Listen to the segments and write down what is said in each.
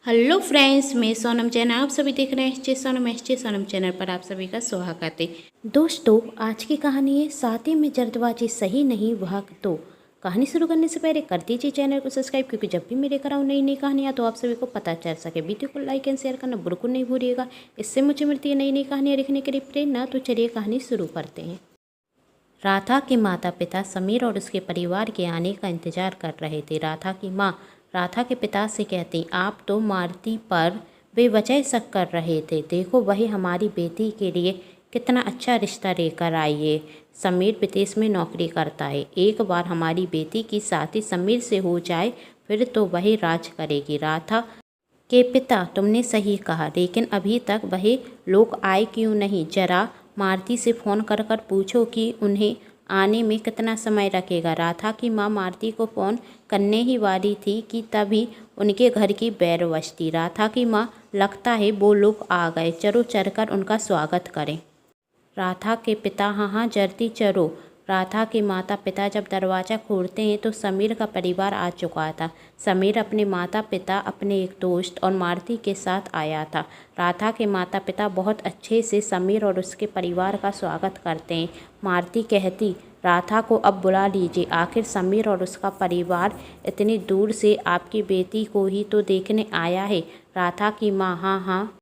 Hello friends, मैं सोनम जैन। आप सभी देख रहे हैं सोनम चैनल पर आप सभी का स्वागत है। दोस्तों, आज की कहानी है शादी में जल्दबाजी सही नहीं वह तो। कहानी शुरू करने से पहले कर दीजिए चैनल को सब्सक्राइब, क्योंकि जब भी मैं लेकर आऊँ नई नई कहानियाँ तो आप सभी को पता चल सके। वीडियो को लाइक एंड शेयर करना बिल्कुल नहीं भूलिएगा, इससे मुझे मिलती है नई नई कहानियाँ लिखने के लिए प्रेरणा। तो चलिए कहानी शुरू करते हैं। राधा के माता पिता समीर और उसके परिवार के आने का इंतजार कर रहे थे। राधा की माँ राधा के पिता से कहती, आप तो मालती पर बेवजह शक कर रहे थे। देखो, वही हमारी बेटी के लिए कितना अच्छा रिश्ता लेकर आई है। समीर विदेश में नौकरी करता है। एक बार हमारी बेटी की शादी समीर से हो जाए फिर तो वही राज करेगी। राधा के पिता, तुमने सही कहा, लेकिन अभी तक वही लोग आए क्यों नहीं? जरा मालती से फ़ोन कर कर पूछो कि उन्हें आने में कितना समय लगेगा। राधा की माँ मालती को फ़ोन करने ही वाली थी कि तभी उनके घर की बैल बजती। राधा की माँ, लगता है वो लोग आ गए, चलो चलकर उनका स्वागत करें। राधा के पिता, हाँ हाँ जल्दी चलो। राधा के माता पिता जब दरवाज़ा खोलते हैं तो समीर का परिवार आ चुका था। समीर अपने माता पिता, अपने एक दोस्त और मालती के साथ आया था। राधा के माता पिता बहुत अच्छे से समीर और उसके परिवार का स्वागत करते हैं। मालती कहती, राधा को अब बुला लीजिए, आखिर समीर और उसका परिवार इतनी दूर से आपकी बेटी को ही तो देखने आया है। राधा की माँ, हाँ हाँ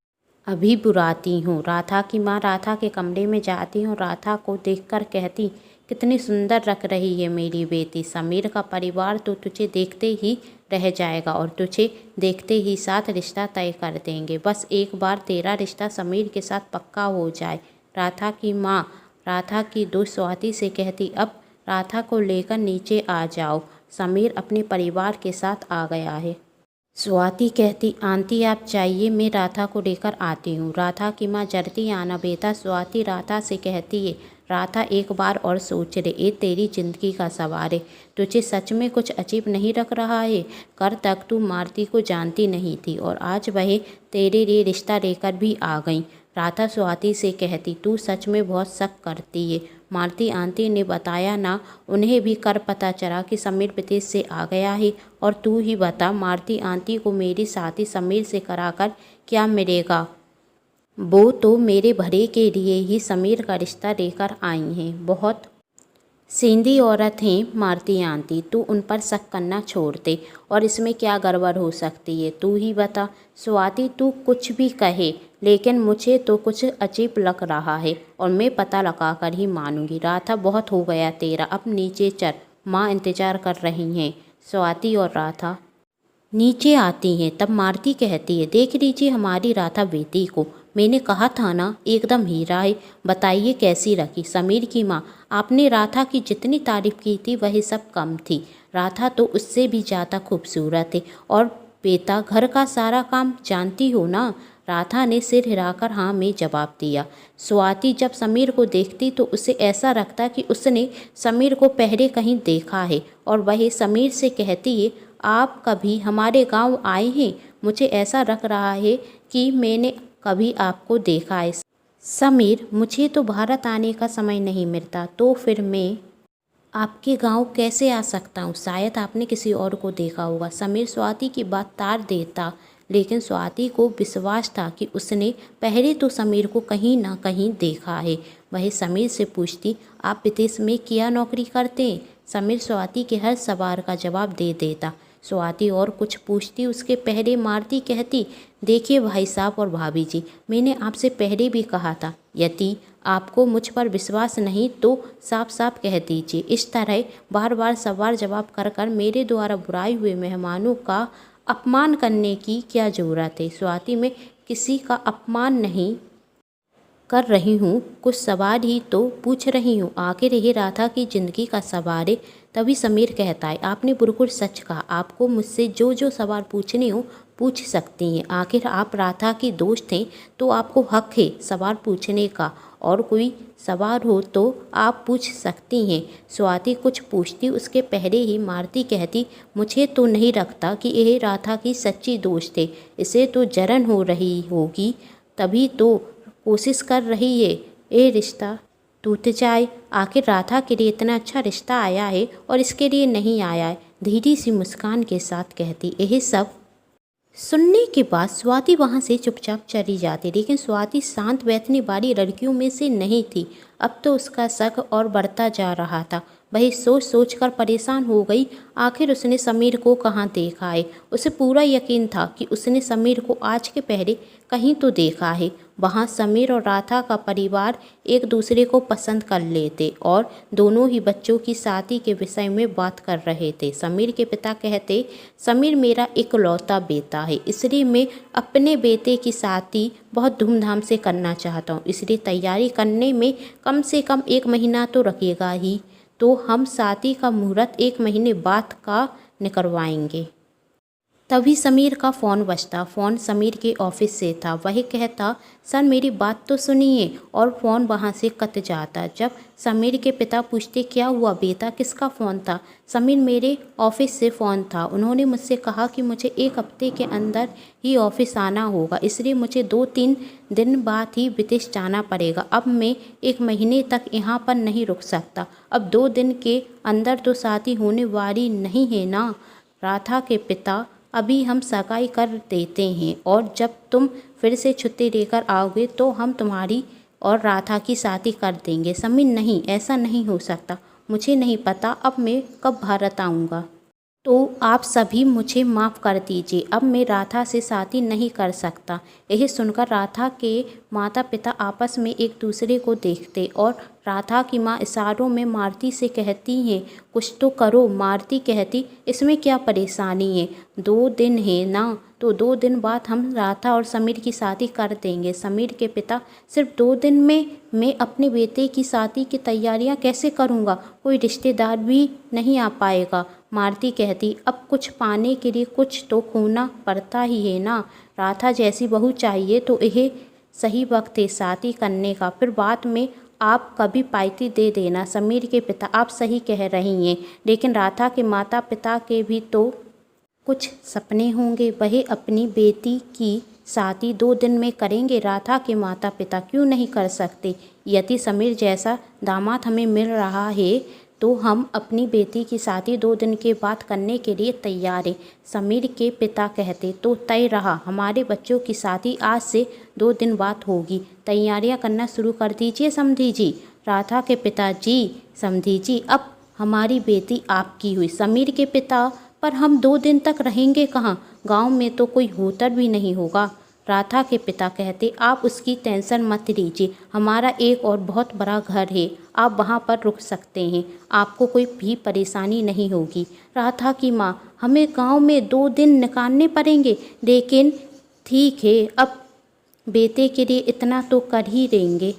अभी बुलाती हूँ। राधा की माँ राधा के कमरे में जाती हूँ। राधा को देखकर कहती, कितनी सुंदर लग रही है मेरी बेटी। समीर का परिवार तो तुझे देखते ही रह जाएगा और तुझे देखते ही साथ रिश्ता तय कर देंगे। बस एक बार तेरा रिश्ता समीर के साथ पक्का हो जाए। राधा की माँ राधा की दोस्त स्वाति से कहती, अब राधा को लेकर नीचे आ जाओ, समीर अपने परिवार के साथ आ गया है। स्वाति कहती, आंटी आप चाहिए, मैं राधा को लेकर आती हूँ। राधा की माँ, जल्दी आना बेटा। स्वाति राधा से कहती है, राधा एक बार और सोच ले, ये तेरी जिंदगी का सवाल है। तुझे सच में कुछ अजीब नहीं लग रहा है? कल तक तू मालती को जानती नहीं थी और आज वह तेरे लिए रिश्ता लेकर भी आ गई। राधा स्वाति से कहती, तू सच में बहुत शक करती है। मालती आंटी ने बताया ना, उन्हें भी कर पता चला कि समीर विदेश से आ गया है। और तू ही बता, मालती आंटी को मेरी शादी समीर से कराकर क्या मिलेगा? वो तो मेरे भले के लिए ही समीर का रिश्ता लेकर आई हैं। बहुत सीधी औरत हैं मालती आंटी, तू उन पर शक करना छोड़ दे। और इसमें क्या गड़बड़ हो सकती है, तू ही बता। स्वाति, तू कुछ भी कहे, लेकिन मुझे तो कुछ अजीब लग रहा है और मैं पता लगा कर ही मानूंगी। राधा, बहुत हो गया तेरा, अब नीचे चल, माँ इंतजार कर रही हैं। स्वाति और राधा नीचे आती हैं। तब मालती कहती है, देख लीजिए हमारी राधा बेटी को, मैंने कहा था ना एकदम हीरा है। बताइए कैसी रखी? समीर की माँ, आपने राधा की जितनी तारीफ की थी वही सब कम थी। राधा तो उससे भी ज़्यादा खूबसूरत है। और बेटा, घर का सारा काम जानती हो ना? राधा ने सिर हिलाकर हाँ में जवाब दिया। स्वाति जब समीर को देखती तो उसे ऐसा लगता कि उसने समीर को पहले कहीं देखा है और वह समीर से कहती है, आप कभी हमारे गांव आए हैं? मुझे ऐसा लग रहा है कि मैंने कभी आपको देखा है। समीर, मुझे तो भारत आने का समय नहीं मिलता, तो फिर मैं आपके गांव कैसे आ सकता हूँ? शायद आपने किसी और को देखा होगा। समीर स्वाति की बात टाल देता, लेकिन स्वाति को विश्वास था कि उसने पहले तो समीर को कहीं ना कहीं देखा है। वह समीर से पूछती, आप विदेश में क्या नौकरी करते हैं? समीर स्वाति के हर सवाल का जवाब दे देता। स्वाति और कुछ पूछती उसके पहले मालती कहती, देखिए भाई साहब और भाभी जी, मैंने आपसे पहले भी कहा था, यदि आपको मुझ पर विश्वास नहीं तो साफ साफ कह दीजिए। इस तरह बार बार सवाल जवाब कर कर मेरे द्वारा बुलाए हुए मेहमानों का अपमान करने की क्या ज़रूरत है? स्वाति, मैं किसी का अपमान नहीं कर रही हूँ, कुछ सवाल ही तो पूछ रही हूँ। आखिर यही राधा की ज़िंदगी का सवाल है। तभी समीर कहता है, आपने बिल्कुल सच कहा, आपको मुझसे जो जो सवाल पूछने हो पूछ सकती हैं। आखिर आप राधा की दोस्त हैं तो आपको हक है सवाल पूछने का, और कोई सवाल हो तो आप पूछ सकती हैं। स्वाति कुछ पूछती उसके पहले ही मालती कहती, मुझे तो नहीं लगता कि यह राधा की सच्ची दोस्त है, इसे तो जलन हो रही होगी, तभी तो कोशिश कर रही है ये रिश्ता टूट जाए। आखिर राधा के लिए इतना अच्छा रिश्ता आया है और इसके लिए नहीं आया है। धीरे सी मुस्कान के साथ कहती, यही सब सुनने के बाद स्वाति वहाँ से चुपचाप चली जाती, लेकिन स्वाति शांत बैठने वाली लड़कियों में से नहीं थी। अब तो उसका शक और बढ़ता जा रहा था। वही सोच सोच कर परेशान हो गई, आखिर उसने समीर को कहाँ देखा है। उसे पूरा यकीन था कि उसने समीर को आज के पहले कहीं तो देखा है। वहाँ समीर और राधा का परिवार एक दूसरे को पसंद कर लेते और दोनों ही बच्चों की शादी के विषय में बात कर रहे थे। समीर के पिता कहते, समीर मेरा इकलौता बेटा है, इसलिए मैं अपने बेटे की शादी बहुत धूमधाम से करना चाहता हूँ, इसलिए तैयारी करने में कम से कम 1 महीना तो लगेगा ही। तो हम शादी का मुहूर्त 1 महीने बाद का निकलवाएंगे। तभी समीर का फ़ोन बजता। फ़ोन समीर के ऑफिस से था। वह कहता, सर मेरी बात तो सुनिए, और फ़ोन वहाँ से कट जाता। जब समीर के पिता पूछते, क्या हुआ बेटा, किसका फ़ोन था? समीर, मेरे ऑफिस से फ़ोन था। उन्होंने मुझसे कहा कि मुझे 1 हफ्ते के अंदर ही ऑफिस आना होगा, इसलिए मुझे 2-3 दिन बाद ही विदेश जाना पड़ेगा। अब मैं 1 महीने तक यहाँ पर नहीं रुक सकता। अब 2 दिन के अंदर तो शादी होने वाली नहीं है ना। राधा के पिता, अभी हम सगाई कर देते हैं और जब तुम फिर से छुट्टी लेकर आओगे तो हम तुम्हारी और राधा की शादी कर देंगे। समीर, नहीं, ऐसा नहीं हो सकता। मुझे नहीं पता अब मैं कब भारत आऊँगा। तो आप सभी मुझे माफ़ कर दीजिए, अब मैं राधा से शादी नहीं कर सकता। यही सुनकर राधा के माता पिता आपस में एक दूसरे को देखते और राधा की माँ इशारों में मारुति से कहती हैं, कुछ तो करो। मारुति कहती, इसमें क्या परेशानी है, 2 दिन है ना, तो 2 दिन बाद हम राधा और समीर की शादी कर देंगे। समीर के पिता, सिर्फ 2 दिन में मैं अपने बेटे की शादी की तैयारियां कैसे करूंगा? कोई रिश्तेदार भी नहीं आ पाएगा। मारुति कहती, अब कुछ पाने के लिए कुछ तो खोना पड़ता ही है ना। राधा जैसी बहू चाहिए तो यह सही वक्त है शादी करने का, फिर बाद में आप कभी पाइती दे देना। समीर के पिता, आप सही कह रही हैं, लेकिन राधा के माता पिता के भी तो कुछ सपने होंगे। वह अपनी बेटी की शादी 2 दिन में करेंगे। राधा के माता पिता क्यों नहीं कर सकते? यदि समीर जैसा दामाद हमें मिल रहा है तो हम अपनी बेटी की शादी 2 दिन के बाद करने के लिए तैयार हैं। समीर के पिता कहते, तो तय रहा, हमारे बच्चों की शादी आज से 2 दिन बाद होगी। तैयारियां करना शुरू कर दीजिए समधी जी। राधा के पिता, जी समधी जी, अब हमारी बेटी आपकी हुई। समीर के पिता, पर हम 2 दिन तक रहेंगे कहाँ? गांव में तो कोई होटल भी नहीं होगा। राधा के पिता कहते, आप उसकी टेंशन मत लीजिए, हमारा एक और बहुत बड़ा घर है, आप वहाँ पर रुक सकते हैं, आपको कोई भी परेशानी नहीं होगी। राधा की माँ, हमें गांव में 2 दिन निकालने पड़ेंगे, लेकिन ठीक है, अब बेटे के लिए इतना तो कर ही देंगे।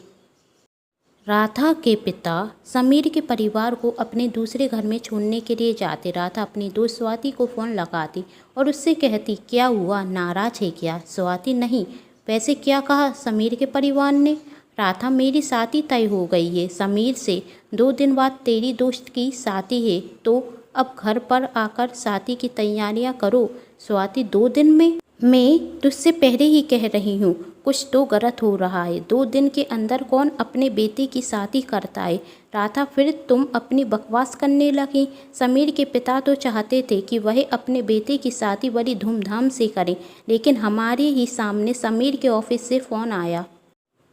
राधा के पिता समीर के परिवार को अपने दूसरे घर में छोड़ने के लिए जाते। राधा अपनी दोस्त स्वाति को फ़ोन लगाती और उससे कहती, क्या हुआ, नाराज़ है क्या? स्वाति, नहीं, वैसे क्या कहा समीर के परिवार ने? राधा, मेरी शादी तय हो गई है समीर से, 2 दिन बाद तेरी दोस्त की शादी है, तो अब घर पर आकर शादी की तैयारियां करो। स्वाति, 2 दिन में? मैं तुझसे पहले ही कह रही हूँ, कुछ तो गलत हो रहा है। 2 दिन के अंदर कौन अपने बेटे की शादी करता है? राधा, फिर तुम अपनी बकवास करने लगी। समीर के पिता तो चाहते थे कि वह अपने बेटे की शादी बड़ी धूमधाम से करें, लेकिन हमारे ही सामने समीर के ऑफिस से फ़ोन आया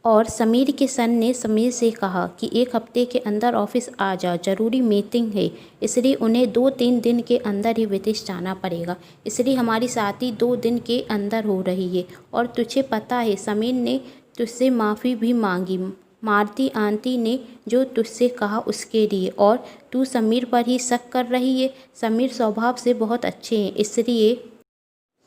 और समीर के सर ने समीर से कहा कि 1 हफ्ते के अंदर ऑफिस आ जाओ, ज़रूरी मीटिंग है, इसलिए उन्हें 2-3 दिन के अंदर ही विदेश जाना पड़ेगा, इसलिए हमारी शादी 2 दिन के अंदर हो रही है। और तुझे पता है समीर ने तुझसे माफ़ी भी मांगी, मारुति आंटी ने जो तुझसे कहा उसके लिए, और तू समीर पर ही शक कर रही है। समीर स्वभाव से बहुत अच्छे हैं, इसलिए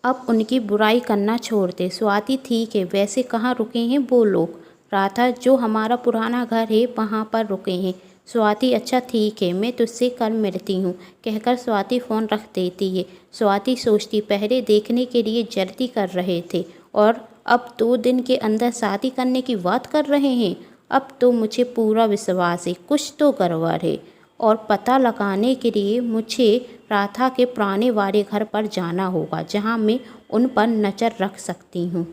अब उनकी बुराई करना छोड़ दे। स्वाति, ठीक है, वैसे कहाँ रुके हैं वो लोग? राधा, जो हमारा पुराना घर है वहाँ पर रुके हैं। स्वाति, अच्छा ठीक है, मैं तुझसे कल मिलती हूँ, कहकर स्वाति फ़ोन रख देती है। स्वाति सोचती, पहले देखने के लिए जल्दी कर रहे थे और अब 2 दिन के अंदर शादी करने की बात कर रहे हैं। अब तो मुझे पूरा विश्वास है कुछ तो गड़बड़ है, और पता लगाने के लिए मुझे राधा के पुराने वाले घर पर जाना होगा, जहाँ मैं उन पर नज़र रख सकती हूँ।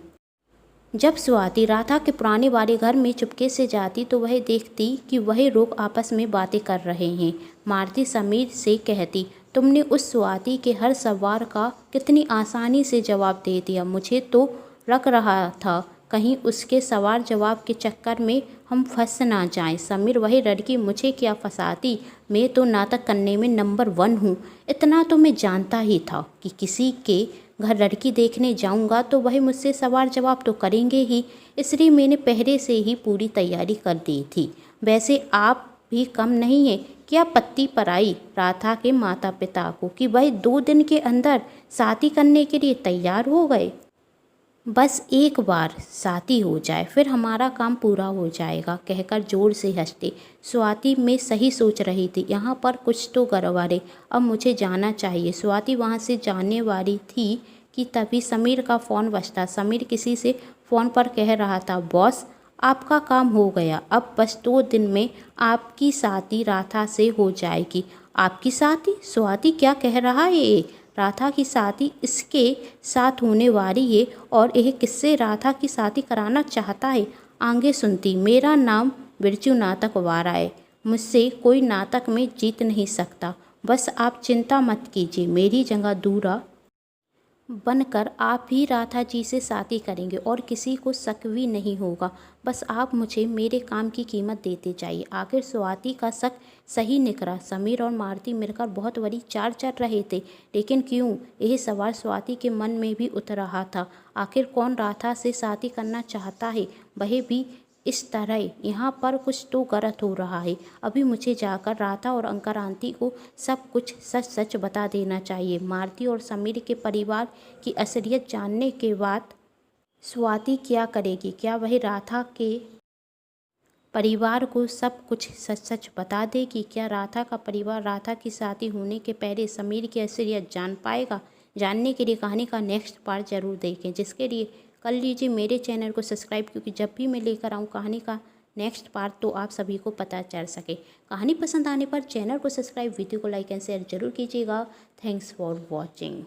जब स्वाति राधा के पुराने वाले घर में चुपके से जाती तो वह देखती कि वह लोग आपस में बातें कर रहे हैं। मारुति समीर से कहती, तुमने उस स्वाति के हर सवाल का कितनी आसानी से जवाब दे दिया। मुझे तो लग रहा था कहीं उसके सवाल जवाब के चक्कर में हम फंस ना जाएं। समीर वही लड़की मुझे क्या फंसाती, मैं तो नाटक करने में नंबर 1 हूँ। इतना तो मैं जानता ही था कि किसी के घर लड़की देखने जाऊंगा तो वही मुझसे सवाल जवाब तो करेंगे ही, इसलिए मैंने पहले से ही पूरी तैयारी कर दी थी। वैसे आप भी कम नहीं है क्या पत्ती पराई राधा के माता पिता को कि वह 2 दिन के अंदर शादी करने के लिए तैयार हो गए। बस एक बार शादी हो जाए फिर हमारा काम पूरा हो जाएगा, कहकर जोर से हंसते। स्वाति मैं सही सोच रही थी, यहाँ पर कुछ तो गड़बड़ है, अब मुझे जाना चाहिए। स्वाति वहाँ से जाने वाली थी कि तभी समीर का फ़ोन बजता। समीर किसी से फ़ोन पर कह रहा था, बॉस आपका काम हो गया, अब बस 2 दिन में आपकी शादी राधा से हो जाएगी। आपकी शादी? स्वाति क्या कह रहा है ये? राधा की शादी इसके साथ होने वाली है और यह किससे राधा की शादी कराना चाहता है? आगे सुनती। मेरा नाम बिरजू नाटक वाला है, मुझसे कोई नाटक में जीत नहीं सकता। बस आप चिंता मत कीजिए, मेरी जगह दूरा बनकर आप ही राधा जी से शादी करेंगे और किसी को शक भी नहीं होगा। बस आप मुझे मेरे काम की कीमत देते जाइए। आखिर स्वाति का शक सही निकला। समीर और मारुति मिलकर बहुत बड़ी चाल चल रहे थे, लेकिन क्यों, यह सवाल स्वाति के मन में भी उठ रहा था। आखिर कौन राधा से शादी करना चाहता है, वह भी इस तरह? यहाँ पर कुछ तो गलत हो रहा है। अभी मुझे जाकर राधा और अंकल आंटी को सब कुछ सच सच बता देना चाहिए। मारुति और समीर के परिवार की असलियत जानने के बाद स्वाति क्या करेगी? क्या वह राधा के परिवार को सब कुछ सच सच बता देगी? क्या राधा का परिवार राधा की शादी होने के पहले समीर की असलियत जान पाएगा? जानने के लिए कहानी का नेक्स्ट पार्ट जरूर देखें, जिसके लिए कर लीजिए मेरे चैनल को सब्सक्राइब, क्योंकि जब भी मैं लेकर आऊँ कहानी का नेक्स्ट पार्ट तो आप सभी को पता चल सके। कहानी पसंद आने पर चैनल को सब्सक्राइब, वीडियो को लाइक एंड शेयर जरूर कीजिएगा। Thanks for watching.